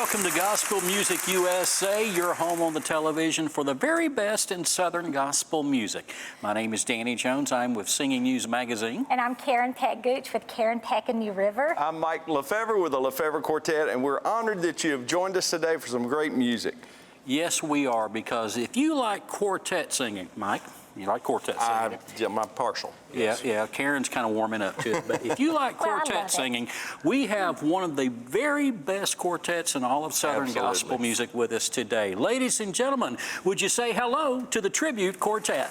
welcome to Gospel Music USA, your home on the television for the very best in Southern gospel music. My name is Danny Jones. I'm with Singing News Magazine. And I'm Karen Peck Gooch with Karen Peck and New River. I'm Mike Lefevre with the Lefevre Quartet, and we're honored that you have joined us today for some great music. Yes, we are, because if you like quartet singing, Mike, you like quartet singing? Yeah, I'm partial. Yes. Yeah, Karen's kind of warming up to it. But if you like quartet singing, we have one of the very best quartets in all of Southern gospel music with us today. Ladies and gentlemen, would you say hello to the Tribute Quartet?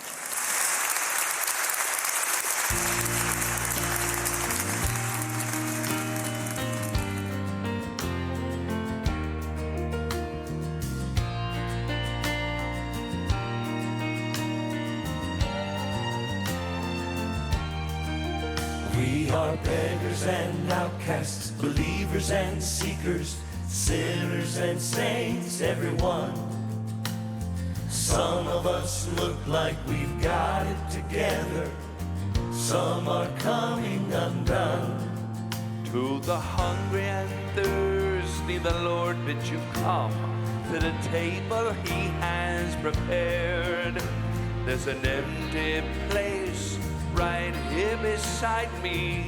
We are beggars and outcasts, believers and seekers, sinners and saints, everyone. Some of us look like we've got it together, some are coming undone. To the hungry and thirsty, the Lord bids you come to the table He has prepared. There's an empty place right here beside me,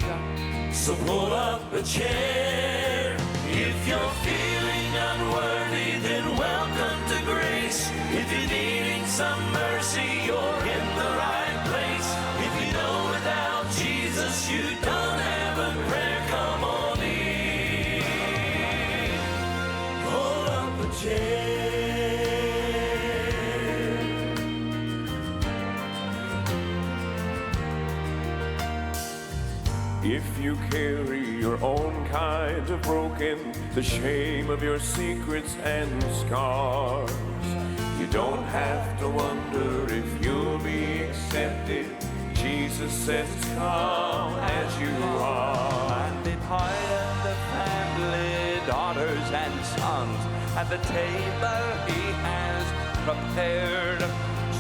so pull up a chair. If you're feeling unworthy, then welcome to grace. If you're needing some mercy, you're in the right place. If you know without Jesus you don't have a prayer, come on in. Pull up a chair. If you carry your own kind of broken, the shame of your secrets and scars, you don't have to wonder if you'll be accepted. Jesus says, come as you are. And be part of the family, daughters and sons, at the table He has prepared.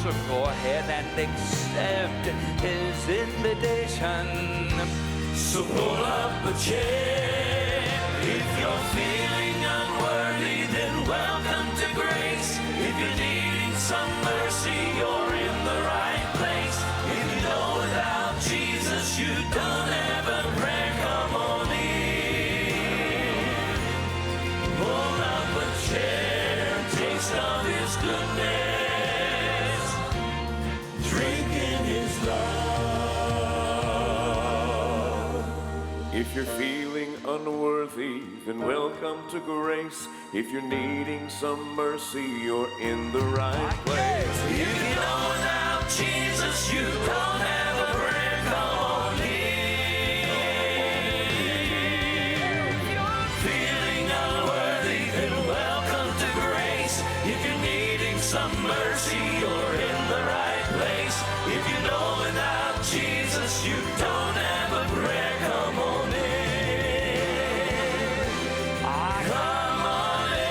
So go ahead and accept His invitation. So pull up a chair. If you're feeling unworthy, then welcome to grace. If you're needing some mercy, you're in the right place. If you know without Jesus you don't have a prayer, come on in. Pull up a chair, taste of His goodness, drink in His love. If you're feeling unworthy, then welcome to grace. If you're needing some mercy, you're in the right place. If you know without Jesus you don't have a prayer, come on in. Feeling unworthy, then welcome to grace. If you're needing some mercy, you're in the right place. If you know without Jesus you don't have a prayer, come on in. Come on in.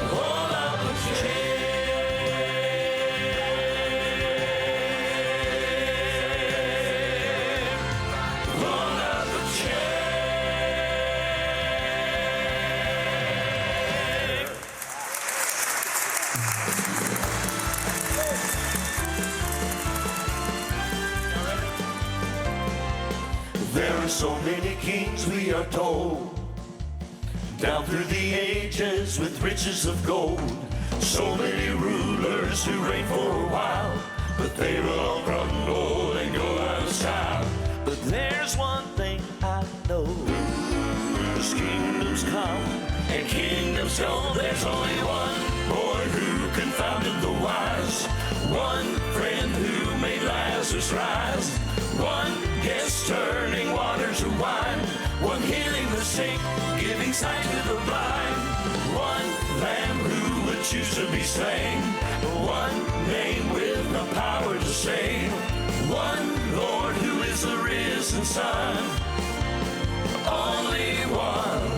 Pull up a chair. Pull up a chair. There are so many kings, we are told, down through the ages with riches of gold. So many rulers who reign for a while, but they will all crumble and go out of style. But there's one thing I know, as kingdoms come and kingdoms go, there's only one boy who confounded the wise, one friend who made Lazarus rise, one guest turning water to wine, one healing the sick, giving sight to the blind, one lamb who would choose to be slain, one name with the power to save, one Lord who is the risen Son, only one.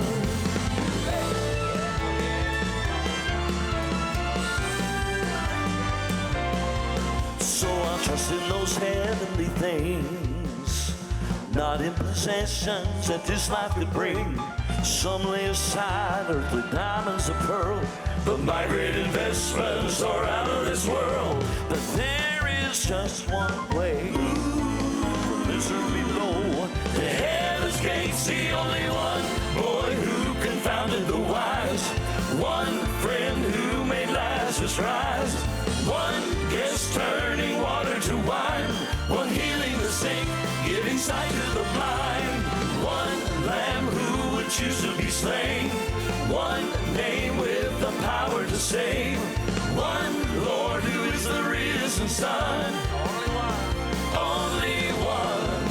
So I'll trust in those heavenly things, not in possessions that this life could bring. Some lay aside earthly diamonds of pearl, but my great investments are out of this world. But there is just one way from misery below to heaven's gates. The only one boy who confounded the wise, one friend who made Lazarus rise, one guest turning water to wine, one healing the sick, giving sight to the blind, one lamb who would choose to be slain, one name with the power to save, one Lord who is the risen Son. Only one.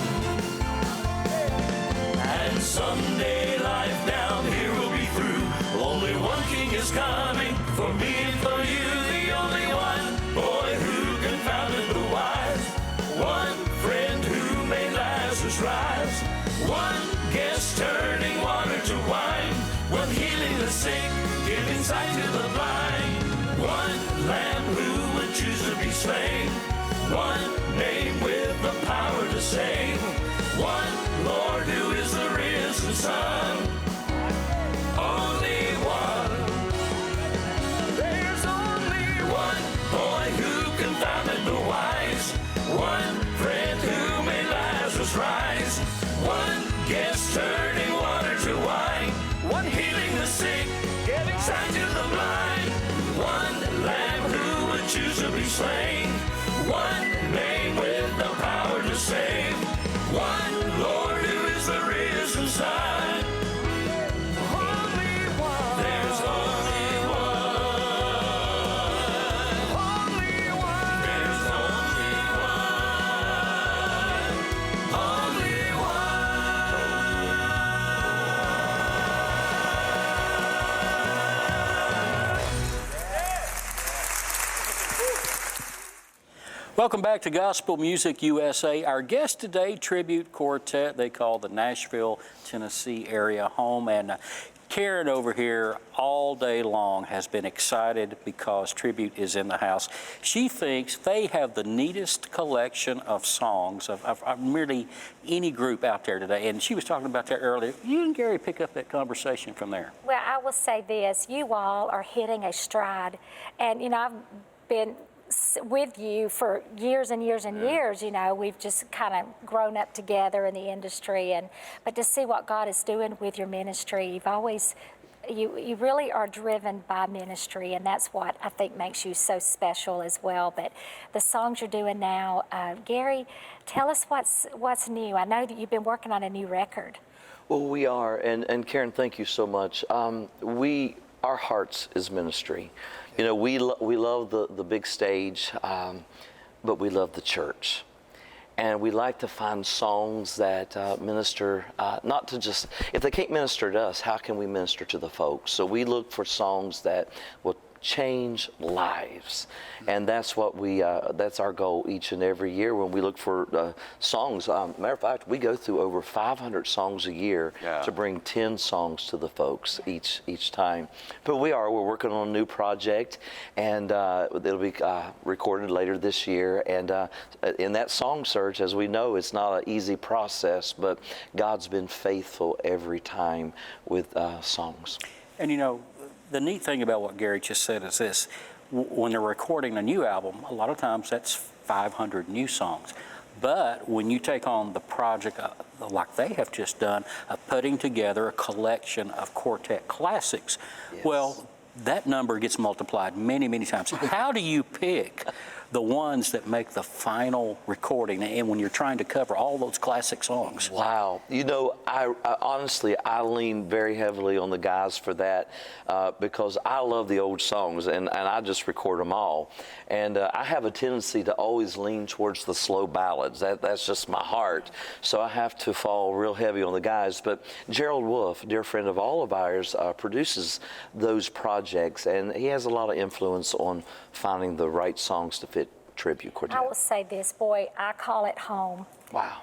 And someday life down here will be through. Only one King is coming for me and for you. The only one boy who confounded the wise, one friend who made Lazarus rise, one guest turning water to wine, one healing the sick, giving sight to the blind, one lamb who would choose to be slain, one name with the power to save, one Lord who is the risen Son. Only one. There's only one boy who confounded the wise, one friend who made Lazarus rise, one guest turning water to wine, one healing the sick, giving sight to the blind, one lamb who would choose to be slain, one name with the power to save, one Lord who is the risen Son. Only one. There's only one. Only one. There's only one. Only Welcome back to Gospel Music USA. Our guest today, Tribute Quartet. They call the Nashville, Tennessee area home. And Karen over here all day long has been excited because Tribute is in the house. She thinks they have the neatest collection of songs of really any group out there today. And she was talking about that earlier. You and Gary pick up that conversation from there. Well, I will say this, you all are hitting a stride. And, you know, I've been with you for years and years and years. You know, we've just kind of grown up together in the industry, but to see what God is doing with your ministry, you've always, you really are driven by ministry, and that's what I think makes you so special as well. But the songs you're doing now, Gary, tell us what's new. I know that you've been working on a new record. Well, we are, and Karen, thank you so much. Our hearts is ministry. You know, we love the big stage, but we love the church. And we like to find songs that minister, not to just, if they can't minister to us, how can we minister to the folks? So we look for songs that will change lives. And that's what that's our goal each and every year when we look for songs. Matter of fact, we go through over 500 songs a year to bring 10 songs to the folks each time. But we're working on a new project, and it'll be recorded later this year. And in that song search, as we know, it's not an easy process, but God's been faithful every time with songs. And you know, the neat thing about what Gary just said is this: when they're recording a new album, a lot of times that's 500 new songs. But when you take on the project like they have just done, of putting together a collection of quartet classics, well, that number gets multiplied many, many times. How do you pick the ones that make the final recording, and when you're trying to cover all those classic songs? Wow. You know, I honestly, I lean very heavily on the guys for that because I love the old songs, and I just record them all. And I have a tendency to always lean towards the slow ballads. That's just my heart. So I have to fall real heavy on the guys. But Gerald Wolfe, dear friend of all of ours, produces those projects, and he has a lot of influence on finding the right songs to fit Tribute Quartet. I will say this, boy, I call it home. Wow.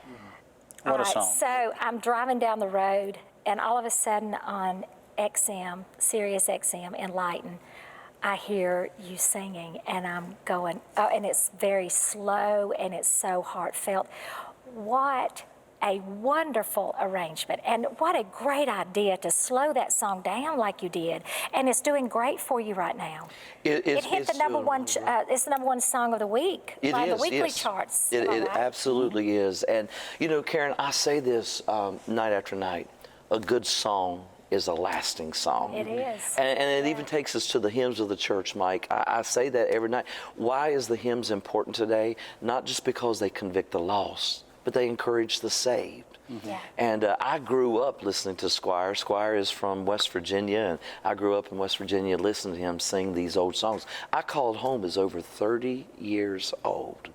What a song. So I'm driving down the road, and all of a sudden on XM, Sirius XM, Enlighten, I hear you singing, and I'm going, oh, and it's very slow, and it's so heartfelt. What a wonderful arrangement. And what a great idea to slow that song down like you did. And it's doing great for you right now. It hit the number one, it's the number one song of the week by the weekly charts. It Right? absolutely is. And, you know, Karen, I say this night after night, a good song is a lasting song. It is. And it even takes us to the hymns of the church, Mike. I say that every night. Why is the hymns important today? Not just because they convict the lost, but they encourage the saved. Yeah. And I grew up listening to Squire. Squire is from West Virginia, and I grew up in West Virginia listening to him sing these old songs. I Called Home is over 30 years old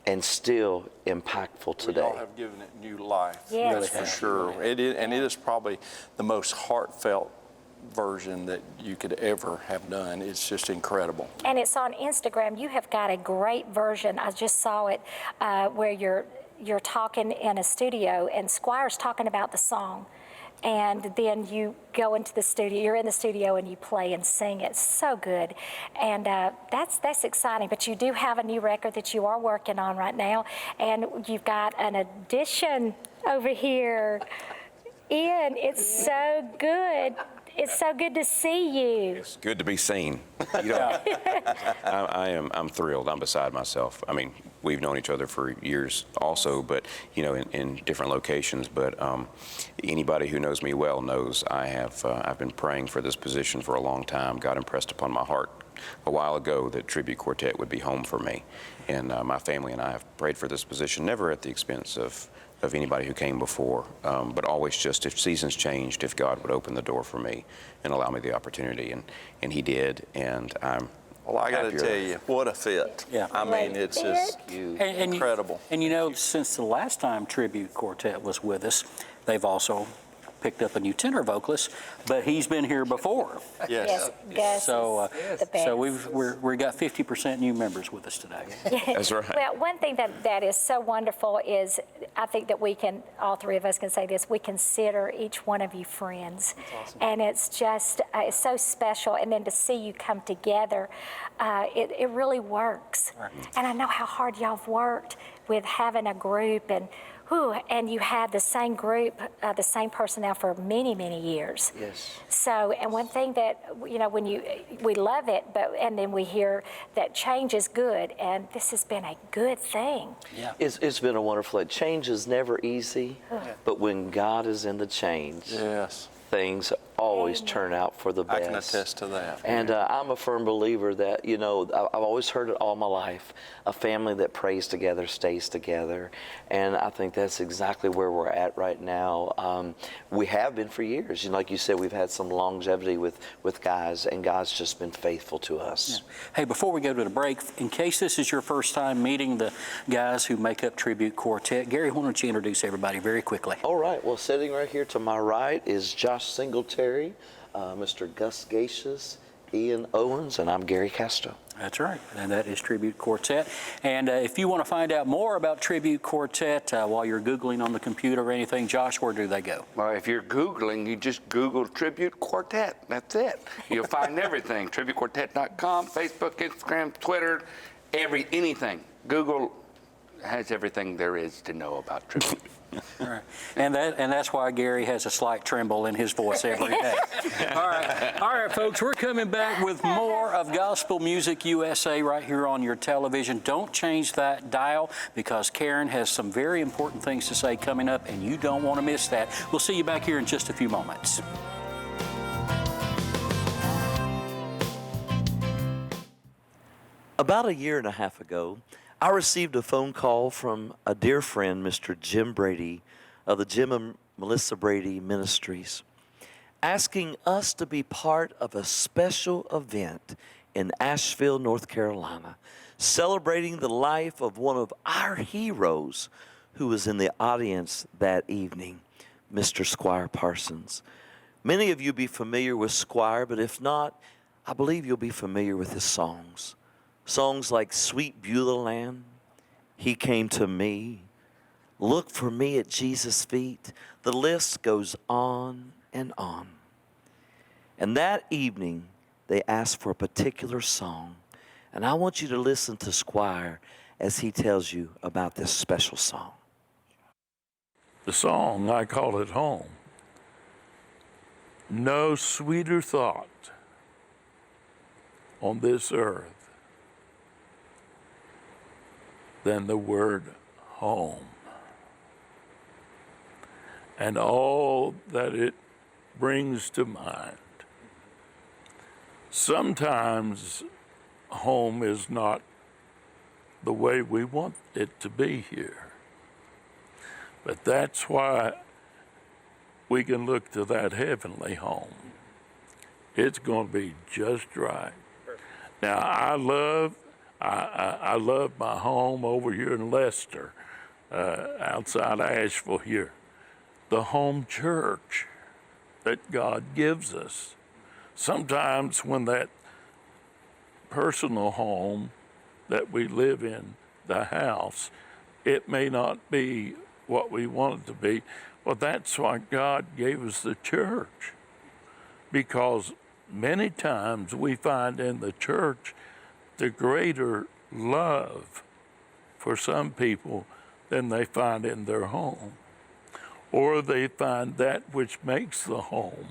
and still impactful today. We all have given it new life. Yes. That's for sure. It is, and it is probably the most heartfelt version that you could ever have done. It's just incredible. And it's on Instagram. You have got a great version. I just saw it where you're talking in a studio and Squire's talking about the song. And then you go into the studio, you're in the studio and you play and sing. It's so good. And that's exciting. But you do have a new record that you are working on right now. And you've got an addition over here. Ian, it's so good. It's so good to see you. It's good to be seen. You know, I'm thrilled. I'm beside myself. I mean, we've known each other for years also, but, you know, in different locations. But anybody who knows me well knows I've been praying for this position for a long time. God impressed upon my heart a while ago that Tribute Quartet would be home for me. And my family and I have prayed for this position, never at the expense of anybody who came before, but always just if seasons changed, if God would open the door for me and allow me the opportunity, and He did, and I'm Well, I got to happier. tell you, what a fit. Yeah. I mean, it's just incredible. And you know, since the last time Tribute Quartet was with us, they've also picked up a new tenor vocalist, but he's been here before. Yes. Gus So, is the best. so we've got 50% new members with us today. That's right. Well, one thing that is so wonderful is I think that we can, all three of us can say this, we consider each one of you friends. And it's just, it's so special. And then to see you come together, it really works. And I know how hard y'all have worked with having a group and you had the same group, the same personnel for many, many years. Yes. So, and one thing that, you know, we love it, and then we hear that change is good, and this has been a good thing. Yeah. It's been a wonderful, change is never easy, but when God is in the change, Yes. things always turn out for the best. I can attest to that. And I'm a firm believer that, you know, I've always heard it all my life, a family that prays together stays together. And I think that's exactly where we're at right now. We have been for years. You know, like you said, we've had some longevity with guys, and God's just been faithful to us. Yeah. Hey, before we go to the break, in case this is your first time meeting the guys who make up Tribute Quartet, Gary, why don't you introduce everybody very quickly? All right. Well, sitting right here to my right is Josh Singletary, Mr. Gus Gacious, Ian Owens, and I'm Gary Castro. That's right, and that is Tribute Quartet. And if you want to find out more about Tribute Quartet while you're Googling on the computer or anything, Josh, where do they go? Well, if you're Googling, you just Google Tribute Quartet. That's it. You'll find everything. TributeQuartet.com, Facebook, Instagram, Twitter, anything. Google has everything there is to know about Tribute. All right. And that's why Gary has a slight tremble in his voice every day. All right, folks, we're coming back with more of Gospel Music USA right here on your television. Don't change that dial because Karen has some very important things to say coming up, and you don't want to miss that. We'll see you back here in just a few moments. About a year and a half ago, I received a phone call from a dear friend, Mr. Jim Brady of the Jim and Melissa Brady Ministries, asking us to be part of a special event in Asheville, North Carolina, celebrating the life of one of our heroes who was in the audience that evening, Mr. Squire Parsons. Many of you be familiar with Squire, but if not, I believe you'll be familiar with his songs. Songs like Sweet Beulah Land, He Came to Me, Look for Me at Jesus' Feet. The list goes on and on. And that evening, they asked for a particular song. And I want you to listen to Squire as he tells you about this special song. the song, I Call It Home. No sweeter thought on this earth than the word home and all that it brings to mind. Sometimes home is not the way we want it to be here. But that's why we can look to that heavenly home. It's going to be just right. Now, I love my home over here in Leicester, outside Asheville here, the home church that God gives us. Sometimes when that personal home that we live in, the house, it may not be what we want it to be. Well, that's why God gave us the church, because many times we find in the church the greater love for some people than they find in their home, or they find that which makes the home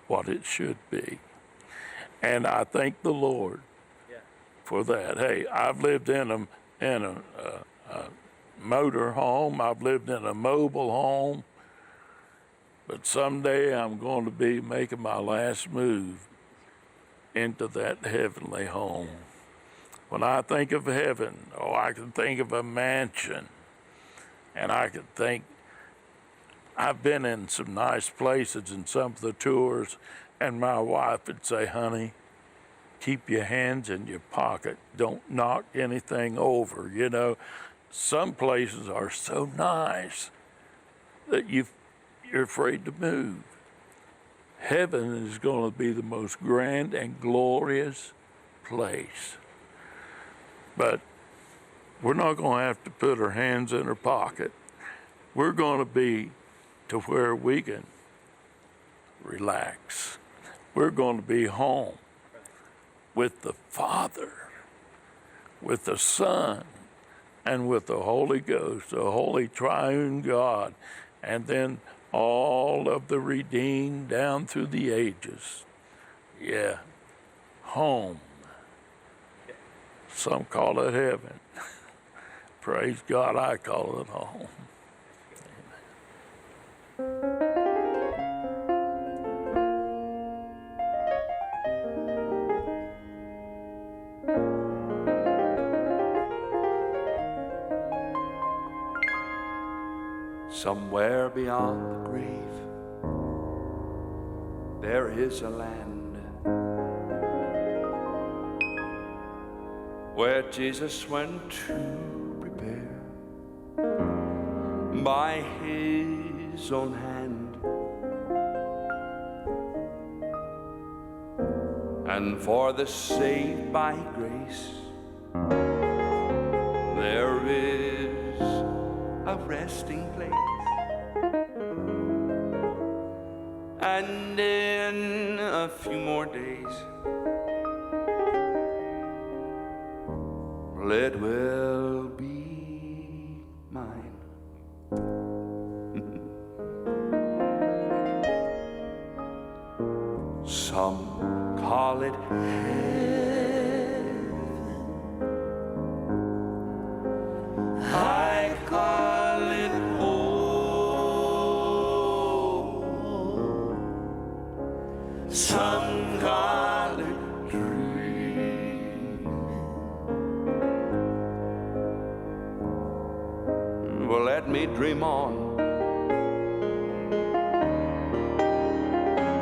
what it should be. And I thank the Lord for that. Hey, I've lived in a motor home, I've lived in a mobile home, but someday I'm going to be making my last move into that heavenly home. When I think of heaven, I can think of a mansion, and I can think, I've been in some nice places in some of the tours, and my wife would say, honey, keep your hands in your pocket. Don't knock anything over, you know. Some places are so nice that you're afraid to move. Heaven is going to be the most grand and glorious place. But we're not going to have to put our hands in our pocket. We're going to be to where we can relax. We're going to be home with the Father, with the Son, and with the Holy Ghost, the Holy Triune God, and then all of the redeemed down through the ages. Yeah, home. Some call it heaven. Praise God, I call it home. Somewhere beyond the grave, there is a land where Jesus went to prepare by his own hand. And for the saved by grace, there is a resting place. And in a few more days, it will be mine. Some call it heaven, I call it home. Some call it dream. Well, let me dream on.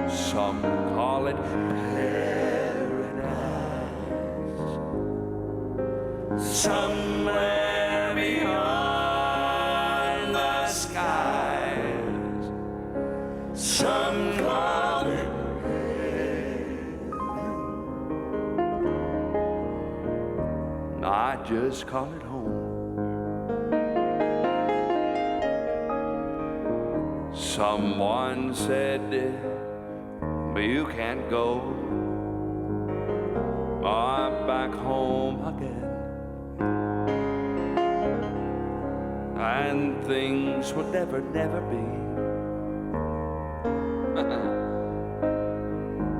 Some call it paradise, somewhere beyond the skies. Some call it heaven, I just call it home. Someone said, you can't go back home again. and things will never, never be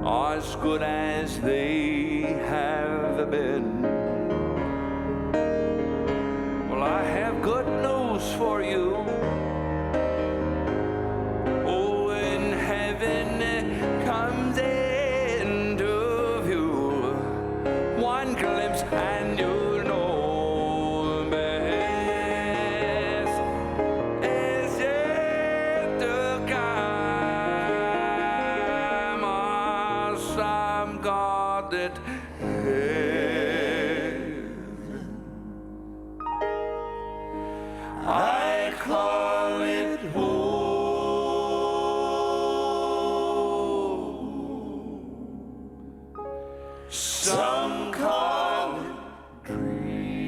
as good as they have been. Well, I have good news for you. Oh, when heaven comes into view, one glimpse and you'll know best is yet to come. Some God that I call it home. Some call it dreaming.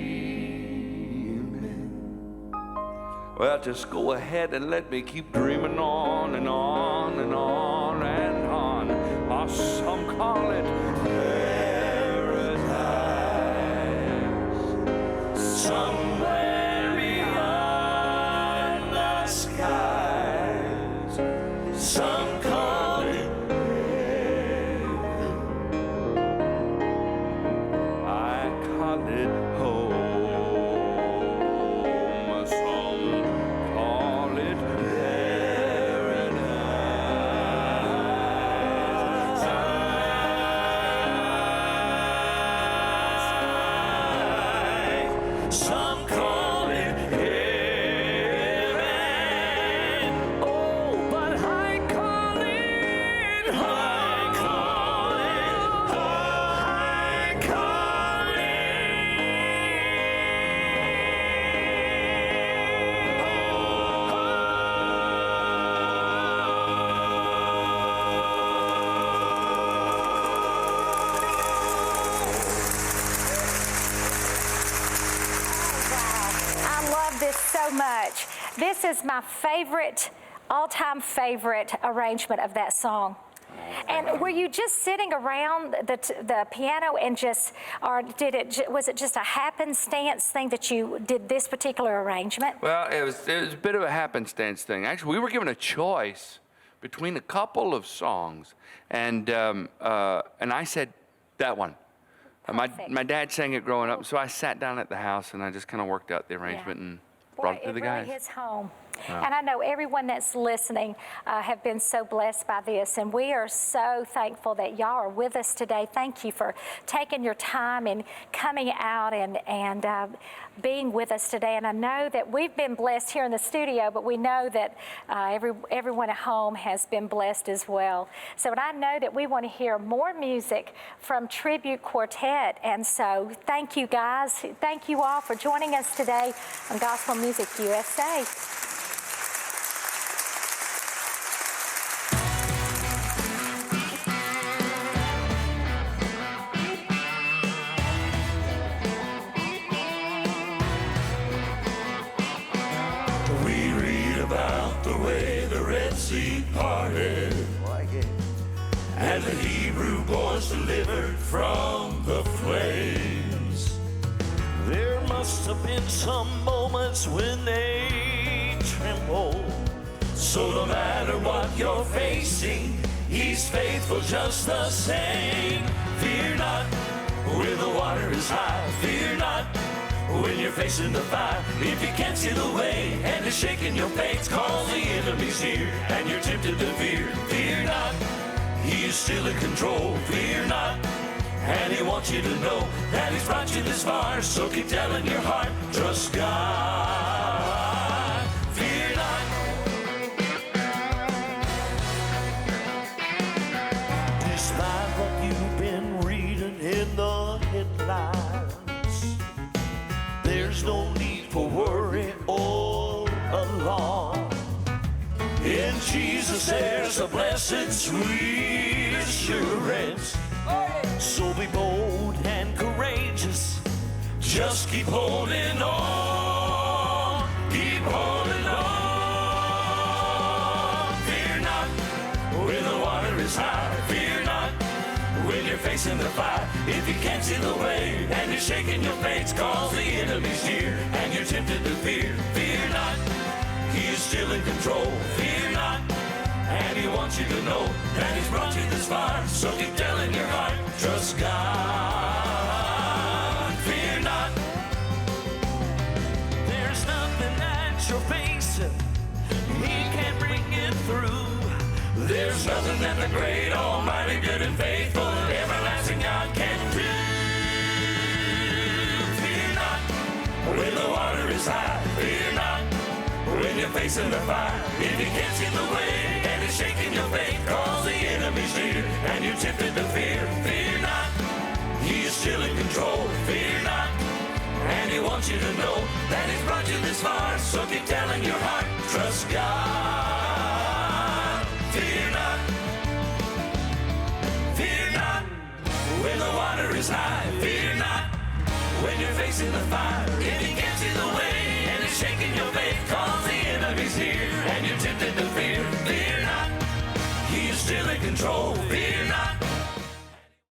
Well, just go ahead and let me keep dreaming on and on and on and on. Or some call it paradise. Somewhere beyond the skies. Some call it heaven. I call it home. Some call it paradise. Some call it heaven. Oh, but I call it home. I call it I love this so much. This is my favorite, all-time favorite arrangement of that song. And were you just sitting around the piano and just, or was it just a happenstance thing that you did this particular arrangement? Well, it was a bit of a happenstance thing. Actually, we were given a choice between a couple of songs, and I said that one. Perfect. My dad sang it growing up, so I sat down at the house and I just kind of worked out the arrangement and brought it to the guys. It really hits home. And I know everyone that's listening have been so blessed by this, and we are so thankful that y'all are with us today. Thank you for taking your time and coming out and being with us today. And I know that we've been blessed here in the studio, but we know that everyone at home has been blessed as well. So, and I know that we want to hear more music from Tribute Quartet. And so thank you guys. Thank you all for joining us today on Gospel Music USA. We read about the way the Red Sea parted and the Hebrew boys delivered from the flames. There must have been some moments when they trembled. So no matter what you're facing, He's faithful just the same. Fear not when the water is high. Fear not when you're facing the fire. If you can't see the way and it's shaking your faith, call the enemy's here and you're tempted to fear. Fear not, He is still in control. Fear not, and He wants you to know that He's brought you this far. So keep telling your heart, trust God. Fear not. Despite what you've been reading in the headlines, there's no need for worry or alarm. In Jesus there's a blessed, sweet assurance. So be bold and courageous. Just keep holding on. Keep holding on. Fear not when the water is high. Fear not when you're facing facing the fire. If you can't see the way and you're shaking your faith, cause the enemy's near and you're tempted to fear. Fear not, he is still in control. Fear not, and he wants you to know that he's brought you this far. So keep telling your heart, trust God. Fear not. There's nothing that you're facing he can't bring it through. There's nothing that the great, almighty, good and faithful, everlasting God can't do. Fear not when the water is high. Fear not when you're facing the fire. If you can't see the way and it's shaking your faith, cause the enemy's near and you're tempted to fear. Fear not, he is still in control. Fear not, and he wants you to know that he's brought you this far. So keep telling your heart, trust God. Fear not. Fear not when the water is high. Fear not when you're facing the fire. If you can't see the way and it's shaking your faith, cause the enemy's here and you're tempted to fear. Fear not, he is still in control. Fear not,